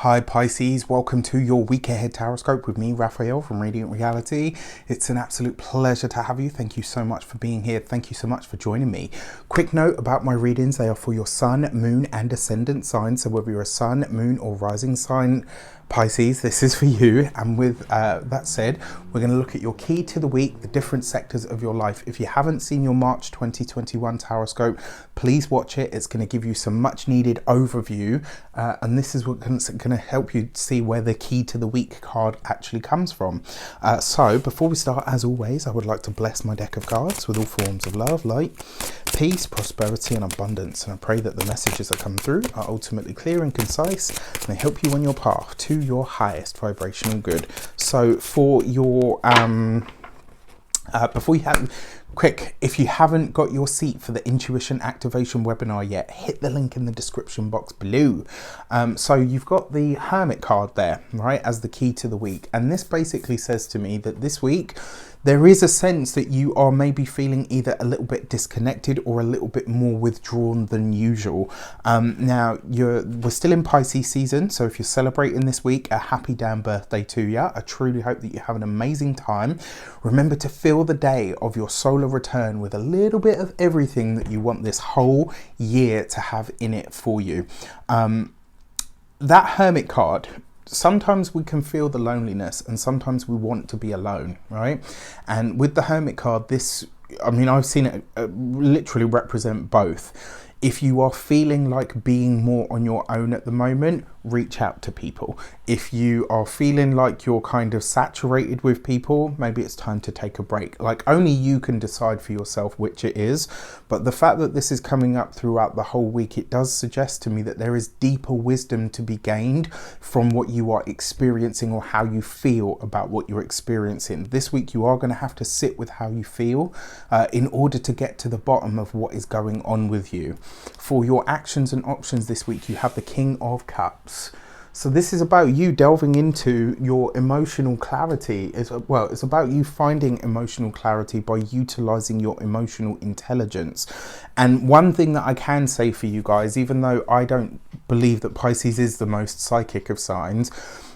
Hi Pisces, welcome to your week ahead Taroscope with me, Raphael from Reydiant Reality. It's an absolute pleasure to have you. Thank you so much for being here. Thank you so much for joining me. Quick note about my readings, they are for your sun, moon and ascendant signs. So whether you're a sun, moon or rising sign Pisces, this is for you. And with that said, we're going to look at your key to the week, the different sectors of your life. If you haven't seen your March 2021 Taroscope, please watch it. It's going to give you some much needed overview. And this is what's going to help you see where the key to the week card actually comes from. So before we start, as always, I would like to bless my deck of cards with all forms of love, light, peace, prosperity and abundance. And I pray that the messages that come through are ultimately clear and concise and they help you on your path to your highest vibrational good. So for your before you have quick, if you haven't got your seat for the intuition activation webinar yet, hit the link in the description box below. So you've got the Hermit card there, right, as the key to the week, and this basically says to me that this week there is a sense that you are maybe feeling either a little bit disconnected or a little bit more withdrawn than usual. Now we're still in Pisces season, so if you're celebrating this week, a happy damn birthday to you. I truly hope that you have an amazing time. Remember to fill the day of your solar return with a little bit of everything that you want this whole year to have in it for you. That Hermit card, sometimes we can feel the loneliness and sometimes we want to be alone, right? And with the Hermit card, this, I mean, I've seen it literally represent both. If you are feeling like being more on your own at the moment, reach out to people. If you are feeling like you're kind of saturated with people, maybe it's time to take a break. Like, only you can decide for yourself which it is. But the fact that this is coming up throughout the whole week, it does suggest to me that there is deeper wisdom to be gained from what you are experiencing or how you feel about what you're experiencing. This week, you are going to have to sit with how you feel in order to get to the bottom of what is going on with you. For your actions and options this week, you have the King of Cups. So this is about you delving into your emotional clarity. It's about you finding emotional clarity by utilizing your emotional intelligence. And one thing that I can say for you guys, even though I don't believe that Pisces is the most psychic of signs,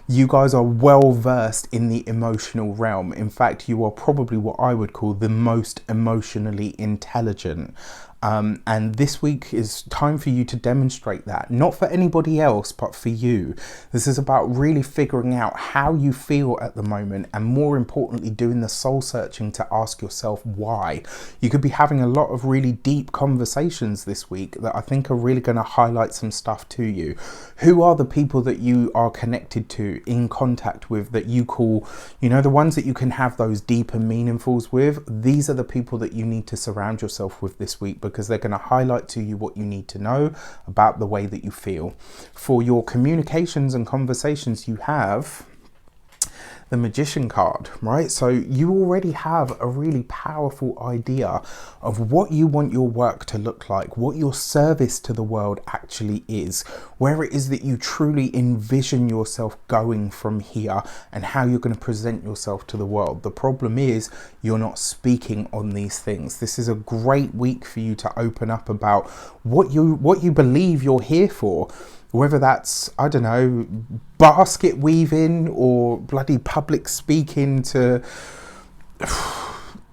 you guys are well versed in the emotional realm. In fact, you are probably what I would call the most emotionally intelligent. And this week is time for you to demonstrate that, not for anybody else, but for you. This is about really figuring out how you feel at the moment, and more importantly, doing the soul searching to ask yourself why. You could be having a lot of really deep conversations this week that I think are really going to highlight some stuff to you. Who are the people that you are connected to, in contact with, that you call, you know, the ones that you can have those deep and meaningfuls with? These are the people that you need to surround yourself with this week, because they're going to highlight to you what you need to know about the way that you feel. For your communications and conversations, you have the Magician card, right? So you already have a really powerful idea of what you want your work to look like, what your service to the world actually is, where it is that you truly envision yourself going from here, and how you're going to present yourself to the world. The problem is you're not speaking on these things. This is a great week for you to open up about what you believe you're here for. Whether that's, I don't know, basket weaving or bloody public speaking to,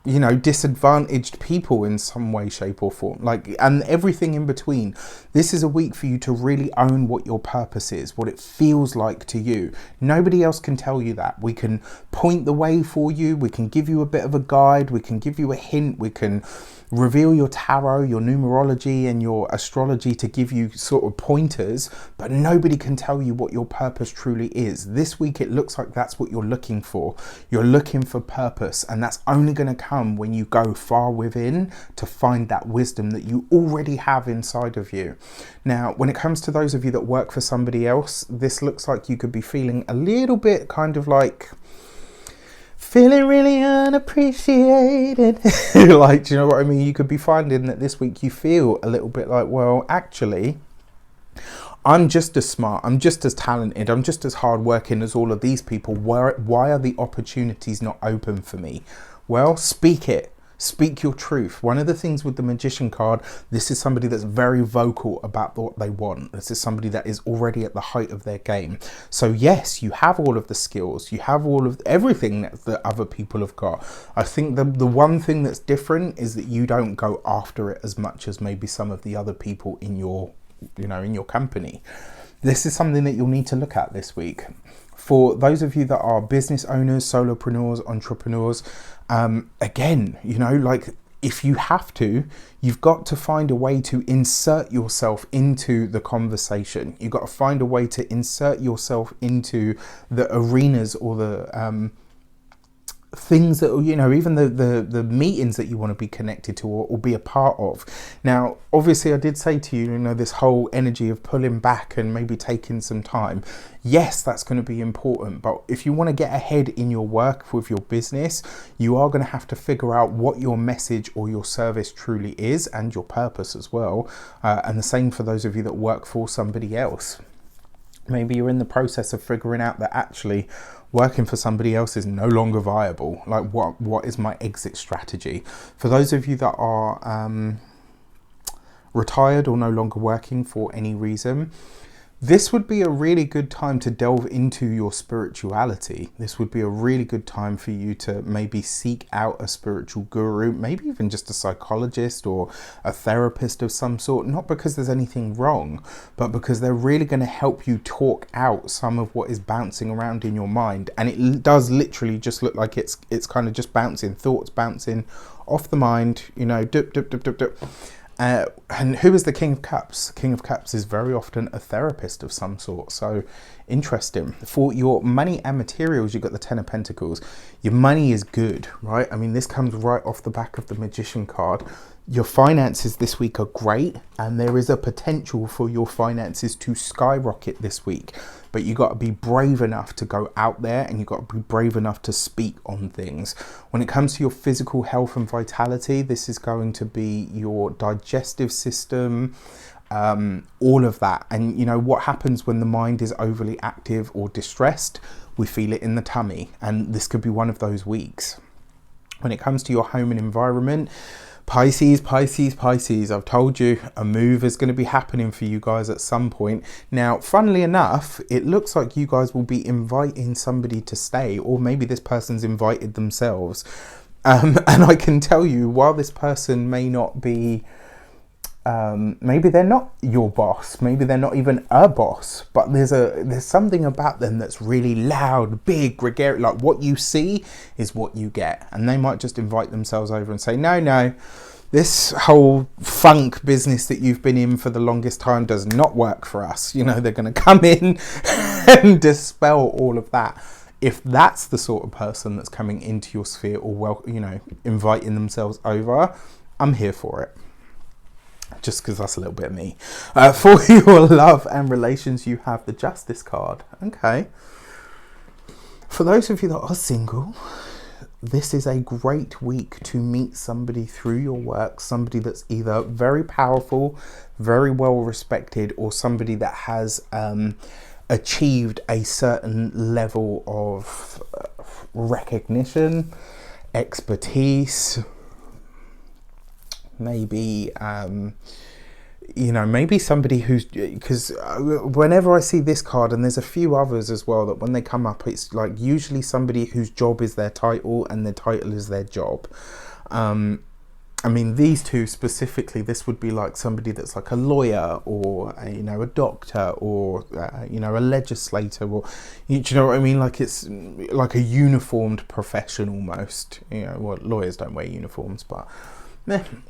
you know, disadvantaged people in some way, shape or form, like, and everything in between. This is a week for you to really own what your purpose is, what it feels like to you. Nobody else can tell you that. We can point the way for you. We can give you a bit of a guide. We can give you a hint. We can reveal your tarot, your numerology and your astrology to give you sort of pointers, but nobody can tell you what your purpose truly is. This week it looks like that's what you're looking for. You're looking for purpose, and that's only going to come when you go far within to find that wisdom that you already have inside of you. Now, when it comes to those of you that work for somebody else, this looks like you could be feeling a little bit kind of like feeling really unappreciated. Like, do you know what I mean? You could be finding that this week you feel a little bit like, well, actually, I'm just as smart, I'm just as talented, I'm just as hardworking as all of these people. Why are the opportunities not open for me? Well, speak it. Speak your truth. One of the things with the Magician card, this is somebody that's very vocal about what they want. This is somebody that is already at the height of their game. So yes, you have all of the skills, you have all of everything that other people have got. I think the one thing that's different is that you don't go after it as much as maybe some of the other people in your, in your company. This is something that you'll need to look at this week. For those of you that are business owners, solopreneurs, entrepreneurs, again, like if you have to, you've got to find a way to insert yourself into the conversation. You've got to find a way to insert yourself into the arenas or the things that, even the meetings that you want to be connected to or be a part of. Now, obviously I did say to you, this whole energy of pulling back and maybe taking some time. Yes, that's going to be important, but if you want to get ahead in your work with your business, you are going to have to figure out what your message or your service truly is, and your purpose as well. And the same for those of you that work for somebody else. Maybe you're in the process of figuring out that actually working for somebody else is no longer viable. Like what is my exit strategy? For those of you that are retired or no longer working for any reason, this would be a really good time to delve into your spirituality. This would be a really good time for you to maybe seek out a spiritual guru, maybe even just a psychologist or a therapist of some sort, not because there's anything wrong, but because they're really going to help you talk out some of what is bouncing around in your mind. And it does literally just look like it's kind of just bouncing, thoughts bouncing off the mind, dup, dup, dup, dup, dup. And who is the King of Cups? King of Cups is very often a therapist of some sort. So interesting. For your money and materials, you've got the Ten of Pentacles. Your money is good, right? I mean, this comes right off the back of the Magician card. Your finances this week are great, and there is a potential for your finances to skyrocket this week. But you got to be brave enough to go out there, and you got to be brave enough to speak on things. When it comes to your physical health and vitality, this is going to be your digestive system, all of that. And what happens when the mind is overly active or distressed? We feel it in the tummy, and this could be one of those weeks. When it comes to your home and environment, Pisces, Pisces, Pisces, I've told you a move is going to be happening for you guys at some point. Now, funnily enough, it looks like you guys will be inviting somebody to stay, or maybe this person's invited themselves. And I can tell you, while this person may not be, maybe they're not your boss, maybe they're not even a boss, but there's something about them that's really loud, big, gregarious. Like what you see is what you get, and they might just invite themselves over and say, no, this whole funk business that you've been in for the longest time does not work for us. They're going to come in and dispel all of that. If that's the sort of person that's coming into your sphere, or inviting themselves over, I'm here for it. Just because that's a little bit of me. For your love and relations, you have the Justice card. Okay. For those of you that are single, this is a great week to meet somebody through your work, somebody that's either very powerful, very well respected, or somebody that has achieved a certain level of recognition, expertise, maybe maybe somebody who's, because whenever I see this card, and there's a few others as well, that when they come up, it's like usually somebody whose job is their title and their title is their job. I mean, these two specifically, this would be like somebody that's like a lawyer, or a doctor, or a legislator, or you know what I mean? Like it's like a uniformed profession almost. Well, lawyers don't wear uniforms, but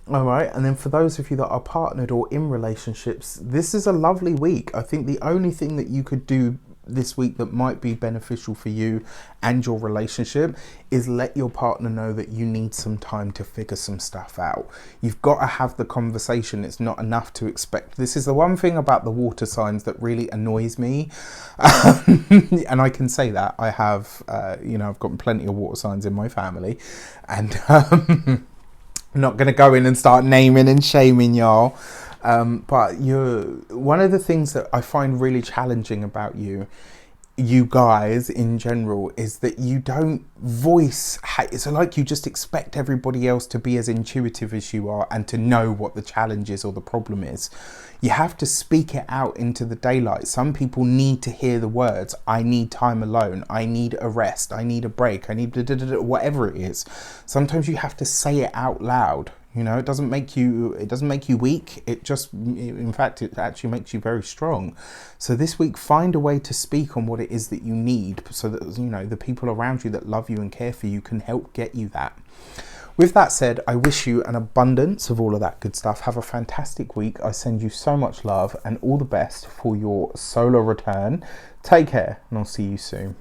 all right. And then for those of you that are partnered or in relationships, this is a lovely week. I think the only thing that you could do this week that might be beneficial for you and your relationship is let your partner know that you need some time to figure some stuff out. You've got to have the conversation. It's not enough to expect. This is the one thing about the water signs that really annoys me. And I can say that I have, I've got plenty of water signs in my family, and I'm not going to go in and start naming and shaming y'all. But one of the things that I find really challenging about you you guys in general is that you don't voice, it's like you just expect everybody else to be as intuitive as you are and to know what the challenge is or the problem is. You have to speak it out into the daylight. Some people need to hear the words, I need time alone, I need a rest, I need a break, I need whatever it is. Sometimes you have to say it out loud. You know, it doesn't make you weak. In fact, it actually makes you very strong. So this week, find a way to speak on what it is that you need, so that, you know, the people around you that love you and care for you can help get you that. With that said, I wish you an abundance of all of that good stuff. Have a fantastic week. I send you so much love and all the best for your solar return. Take care, and I'll see you soon.